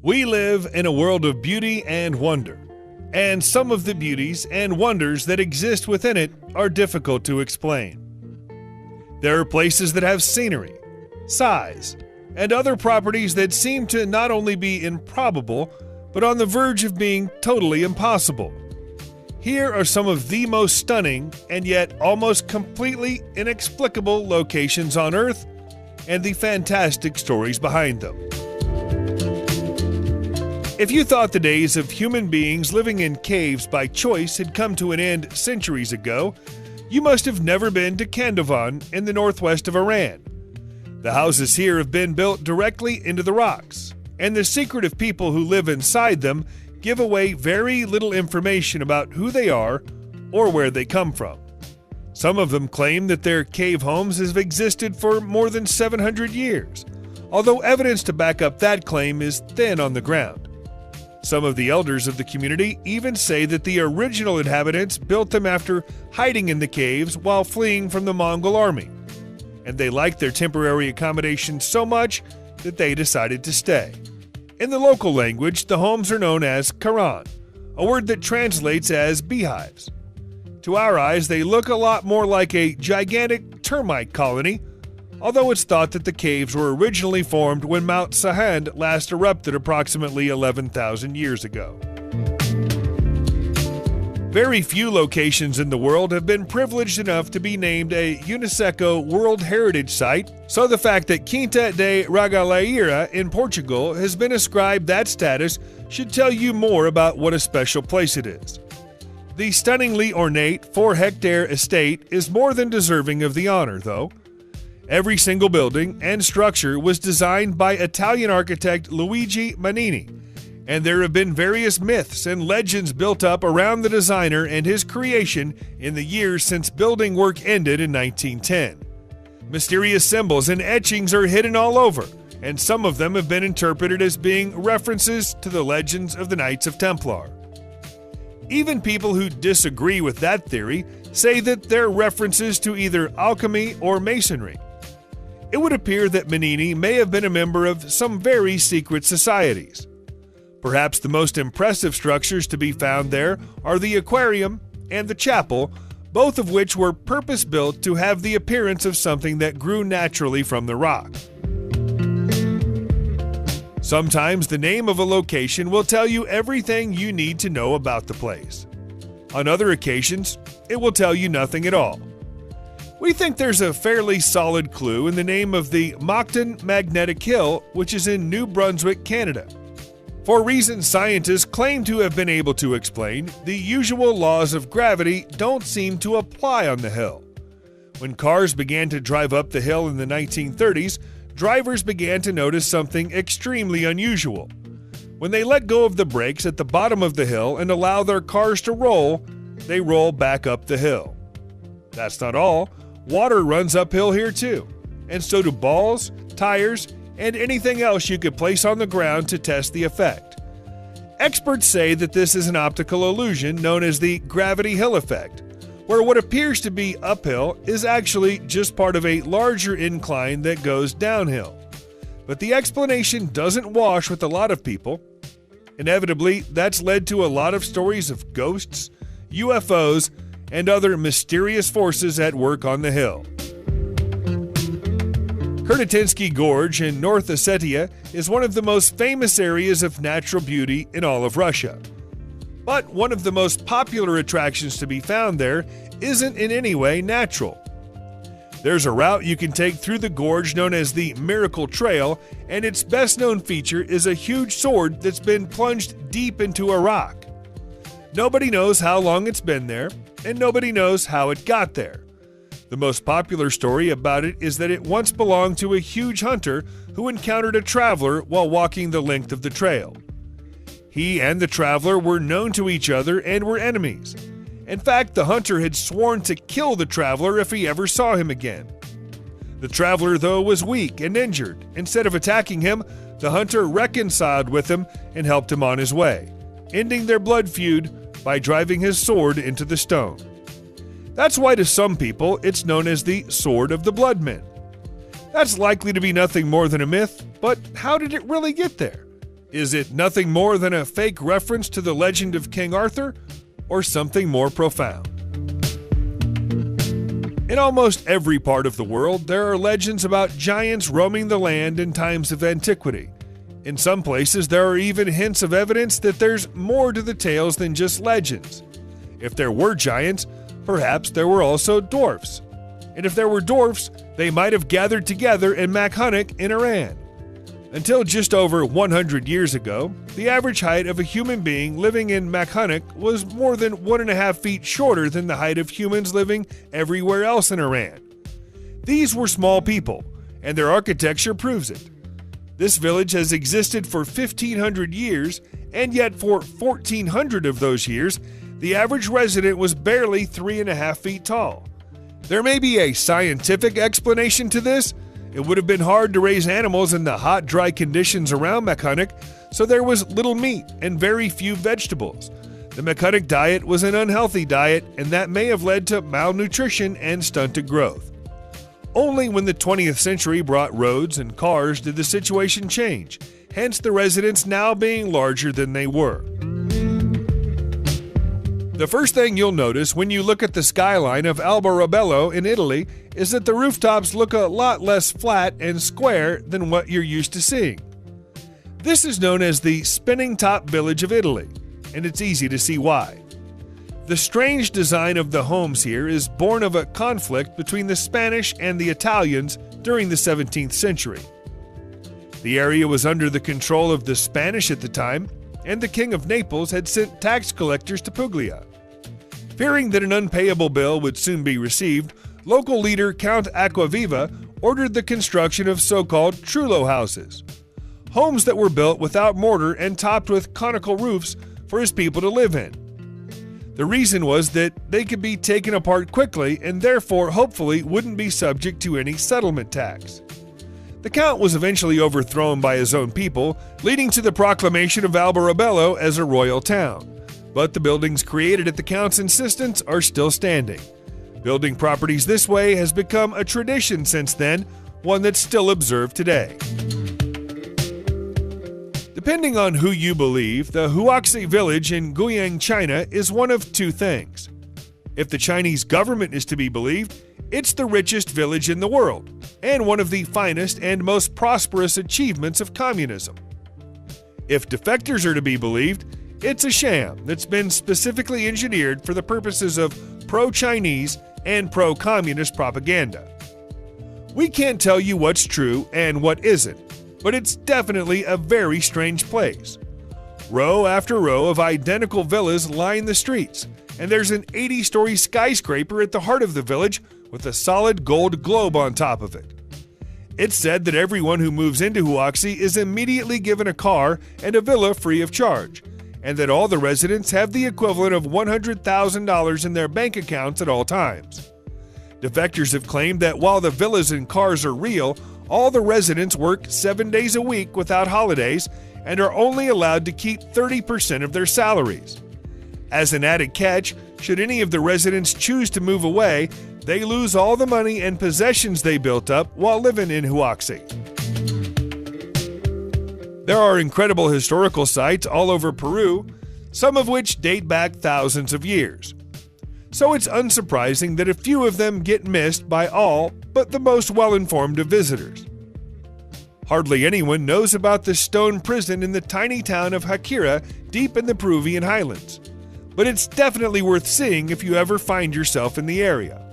We live in a world of beauty and wonder, and some of the beauties and wonders that exist within it are difficult to explain. There are places that have scenery, size, and other properties that seem to not only be improbable, but on the verge of being totally impossible. Here are some of the most stunning and yet almost completely inexplicable locations on Earth and the fantastic stories behind them. If you thought the days of human beings living in caves by choice had come to an end centuries ago, you must have never been to Kandavon in the northwest of Iran. The houses here have been built directly into the rocks, and the secretive people who live inside them give away very little information about who they are or where they come from. Some of them claim that their cave homes have existed for more than 700 years, although evidence to back up that claim is thin on the ground. Some of the elders of the community even say that the original inhabitants built them after hiding in the caves while fleeing from the Mongol army, and they liked their temporary accommodation so much that they decided to stay. In the local language, the homes are known as Karan, a word that translates as beehives. To our eyes, they look a lot more like a gigantic termite colony, although it's thought that the caves were originally formed when Mount Sahand last erupted approximately 11,000 years ago. Very few locations in the world have been privileged enough to be named a UNESCO World Heritage Site, so the fact that Quinta de Regaleira in Portugal has been ascribed that status should tell you more about what a special place it is. The stunningly ornate 4-hectare estate is more than deserving of the honor, though. Every single building and structure was designed by Italian architect Luigi Manini, and there have been various myths and legends built up around the designer and his creation in the years since building work ended in 1910. Mysterious symbols and etchings are hidden all over, and some of them have been interpreted as being references to the legends of the Knights of Templar. Even people who disagree with that theory say that they're references to either alchemy or masonry. It would appear that Manini may have been a member of some very secret societies. Perhaps the most impressive structures to be found there are the aquarium and the chapel, both of which were purpose-built to have the appearance of something that grew naturally from the rock. Sometimes the name of a location will tell you everything you need to know about the place. On other occasions, it will tell you nothing at all. We think there's a fairly solid clue in the name of the Moncton Magnetic Hill, which is in New Brunswick, Canada. For reasons scientists claim to have been able to explain, the usual laws of gravity don't seem to apply on the hill. When cars began to drive up the hill in the 1930s, drivers began to notice something extremely unusual. When they let go of the brakes at the bottom of the hill and allow their cars to roll, they roll back up the hill. That's not all. Water runs uphill here too, and so do balls, tires, and anything else you could place on the ground to test the effect. Experts say that this is an optical illusion known as the gravity hill effect, where what appears to be uphill is actually just part of a larger incline that goes downhill. But the explanation doesn't wash with a lot of people. Inevitably, that's led to a lot of stories of ghosts, UFOs, and other mysterious forces at work on the hill. Kurtatinsky Gorge in North Ossetia is one of the most famous areas of natural beauty in all of Russia. But one of the most popular attractions to be found there isn't in any way natural. There's a route you can take through the gorge known as the Miracle Trail, and its best-known feature is a huge sword that's been plunged deep into a rock. Nobody knows how long it's been there, and nobody knows how it got there. The most popular story about it is that it once belonged to a huge hunter who encountered a traveler while walking the length of the trail. He and the traveler were known to each other and were enemies. In fact, the hunter had sworn to kill the traveler if he ever saw him again. The traveler, though, was weak and injured. Instead of attacking him, the hunter reconciled with him and helped him on his way, ending their blood feud by driving his sword into the stone. That's why to some people it's known as the Sword of the Bloodmen. That's likely to be nothing more than a myth, but how did it really get there? Is it nothing more than a fake reference to the legend of King Arthur, or something more profound? In almost every part of the world, there are legends about giants roaming the land in times of antiquity. In some places, there are even hints of evidence that there's more to the tales than just legends. If there were giants, perhaps there were also dwarfs. And if there were dwarfs, they might have gathered together in Makhonik in Iran. Until just over 100 years ago, the average height of a human being living in Makhonik was more than 1.5 feet shorter than the height of humans living everywhere else in Iran. These were small people, and their architecture proves it. This village has existed for 1,500 years, and yet for 1,400 of those years, the average resident was barely 3.5 feet tall. There may be a scientific explanation to this. It would have been hard to raise animals in the hot, dry conditions around Makhonik, so there was little meat and very few vegetables. The Makhonik diet was an unhealthy diet, and that may have led to malnutrition and stunted growth. Only when the 20th century brought roads and cars did the situation change, hence the residents now being larger than they were. The first thing you'll notice when you look at the skyline of Alberobello in Italy is that the rooftops look a lot less flat and square than what you're used to seeing. This is known as the spinning top village of Italy, and it's easy to see why. The strange design of the homes here is born of a conflict between the Spanish and the Italians during the 17th century. The area was under the control of the Spanish at the time, and the King of Naples had sent tax collectors to Puglia. Fearing that an unpayable bill would soon be received, local leader Count Acquaviva ordered the construction of so-called Trullo houses, homes that were built without mortar and topped with conical roofs for his people to live in. The reason was that they could be taken apart quickly and therefore hopefully wouldn't be subject to any settlement tax. The Count was eventually overthrown by his own people, leading to the proclamation of Alberobello as a royal town. But the buildings created at the Count's insistence are still standing. Building properties this way has become a tradition since then, one that's still observed today. Depending on who you believe, the Huaxi village in Guiyang, China is one of two things. If the Chinese government is to be believed, it's the richest village in the world, and one of the finest and most prosperous achievements of communism. If defectors are to be believed, it's a sham that's been specifically engineered for the purposes of pro-Chinese and pro-communist propaganda. We can't tell you what's true and what isn't, but it's definitely a very strange place. Row after row of identical villas line the streets, and there's an 80-story skyscraper at the heart of the village with a solid gold globe on top of it. It's said that everyone who moves into Huaxi is immediately given a car and a villa free of charge, and that all the residents have the equivalent of $100,000 in their bank accounts at all times. Defectors have claimed that while the villas and cars are real, all the residents work 7 days a week without holidays and are only allowed to keep 30% of their salaries. As an added catch, should any of the residents choose to move away, they lose all the money and possessions they built up while living in Huaxi. There are incredible historical sites all over Peru, some of which date back thousands of years. So it's unsurprising that a few of them get missed by all but the most well-informed of visitors. Hardly anyone knows about the stone prison in the tiny town of Haquira, deep in the Peruvian highlands, but it's definitely worth seeing if you ever find yourself in the area.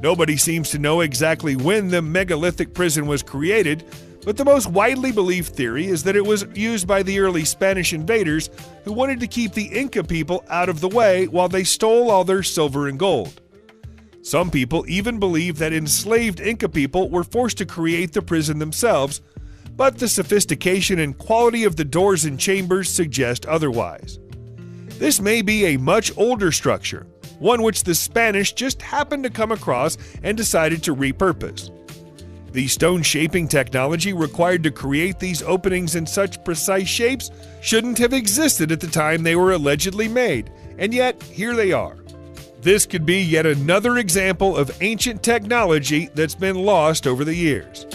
Nobody seems to know exactly when the megalithic prison was created, but the most widely believed theory is that it was used by the early Spanish invaders who wanted to keep the Inca people out of the way while they stole all their silver and gold. Some people even believe that enslaved Inca people were forced to create the prison themselves, but the sophistication and quality of the doors and chambers suggest otherwise. This may be a much older structure, one which the Spanish just happened to come across and decided to repurpose. The stone shaping technology required to create these openings in such precise shapes shouldn't have existed at the time they were allegedly made, and yet here they are. This could be yet another example of ancient technology that's been lost over the years.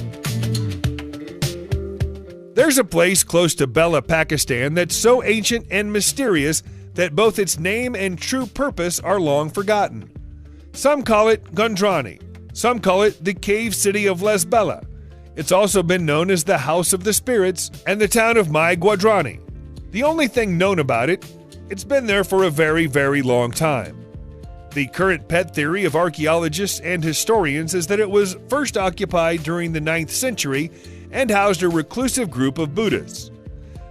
There's a place close to Bella, Pakistan that's so ancient and mysterious that both its name and true purpose are long forgotten. Some call it Gondrani. Some call it the cave city of Les Bella. It's also been known as the House of the Spirits and the town of Mai Guadrani. The only thing known about it, it's been there for a very, very long time. The current pet theory of archaeologists and historians is that it was first occupied during the 9th century and housed a reclusive group of Buddhists.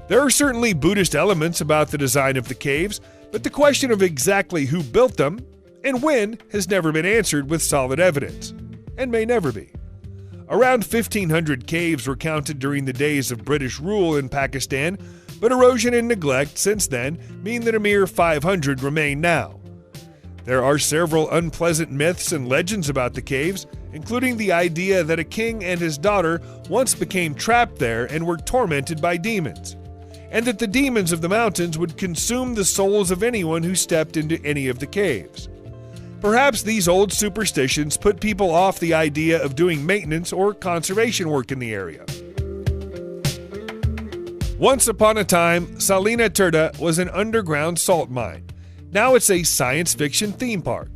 There are certainly Buddhist elements about the design of the caves, but the question of exactly who built them and when has never been answered with solid evidence, and may never be. Around 1,500 caves were counted during the days of British rule in Pakistan, but erosion and neglect since then mean that a mere 500 remain now. There are several unpleasant myths and legends about the caves, including the idea that a king and his daughter once became trapped there and were tormented by demons, and that the demons of the mountains would consume the souls of anyone who stepped into any of the caves. Perhaps these old superstitions put people off the idea of doing maintenance or conservation work in the area. Once upon a time, Salina Turda was an underground salt mine. Now it's a science fiction theme park.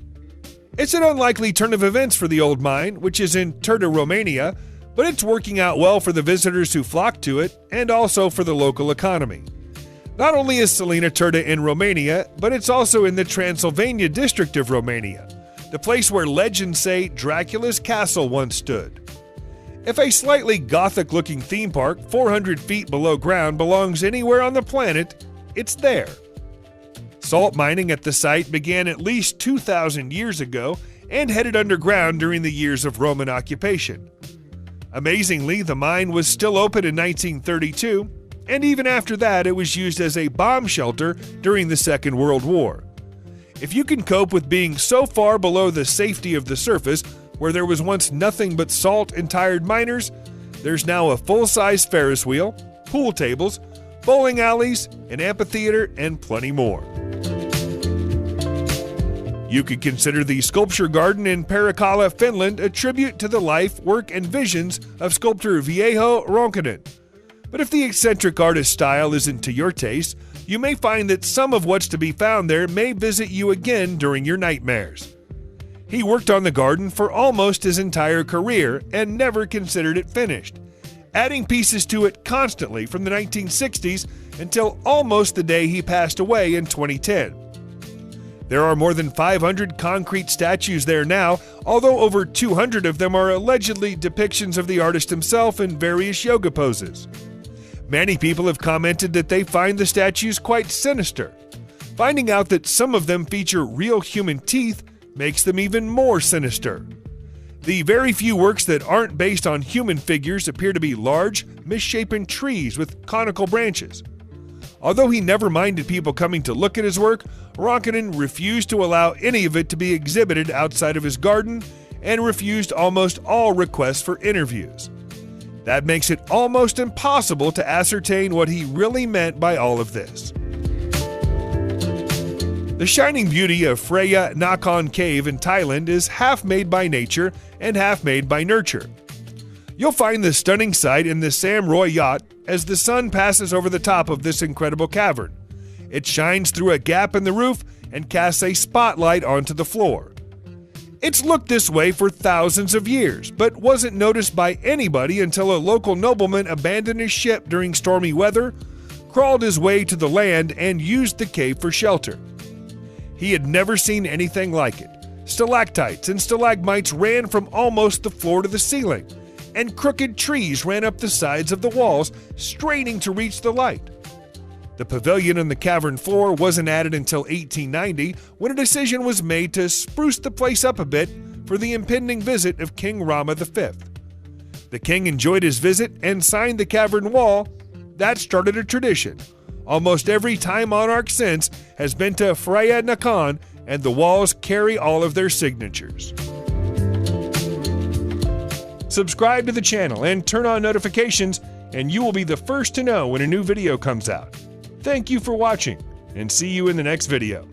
It's an unlikely turn of events for the old mine, which is in Turda, Romania, but it's working out well for the visitors who flock to it and also for the local economy. Not only is Salina Turda in Romania, but it's also in the Transylvania district of Romania, the place where legends say Dracula's castle once stood. If a slightly gothic-looking theme park 400 feet below ground belongs anywhere on the planet, it's there. Salt mining at the site began at least 2,000 years ago and headed underground during the years of Roman occupation. Amazingly, the mine was still open in 1932, and even after that it was used as a bomb shelter during the Second World War. If you can cope with being so far below the safety of the surface, where there was once nothing but salt and tired miners, there's now a full-size Ferris wheel, pool tables, bowling alleys, an amphitheater, and plenty more. You could consider the Sculpture Garden in Perikkala, Finland, a tribute to the life, work, and visions of sculptor Vieho Ronkanen. But if the eccentric artist style isn't to your taste, you may find that some of what's to be found there may visit you again during your nightmares. He worked on the garden for almost his entire career and never considered it finished, adding pieces to it constantly from the 1960s until almost the day he passed away in 2010. There are more than 500 concrete statues there now, although over 200 of them are allegedly depictions of the artist himself in various yoga poses. Many people have commented that they find the statues quite sinister. Finding out that some of them feature real human teeth makes them even more sinister. The very few works that aren't based on human figures appear to be large, misshapen trees with conical branches. Although he never minded people coming to look at his work, Ronkanen refused to allow any of it to be exhibited outside of his garden and refused almost all requests for interviews. That makes it almost impossible to ascertain what he really meant by all of this. The shining beauty of Freya Nakhon Cave in Thailand is half made by nature and half made by nurture. You'll find the stunning sight in the Sam Roy yacht as the sun passes over the top of this incredible cavern. It shines through a gap in the roof and casts a spotlight onto the floor. It's looked this way for thousands of years, but wasn't noticed by anybody until a local nobleman abandoned his ship during stormy weather, crawled his way to the land, and used the cave for shelter. He had never seen anything like it. Stalactites and stalagmites ran from almost the floor to the ceiling, and crooked trees ran up the sides of the walls, straining to reach the light. The pavilion on the cavern floor wasn't added until 1890, when a decision was made to spruce the place up a bit for the impending visit of King Rama V. The king enjoyed his visit and signed the cavern wall. That started a tradition. Almost every Thai monarch since has been to Freya Nakhon, and the walls carry all of their signatures. Subscribe to the channel and turn on notifications, and you will be the first to know when a new video comes out. Thank you for watching, and see you in the next video.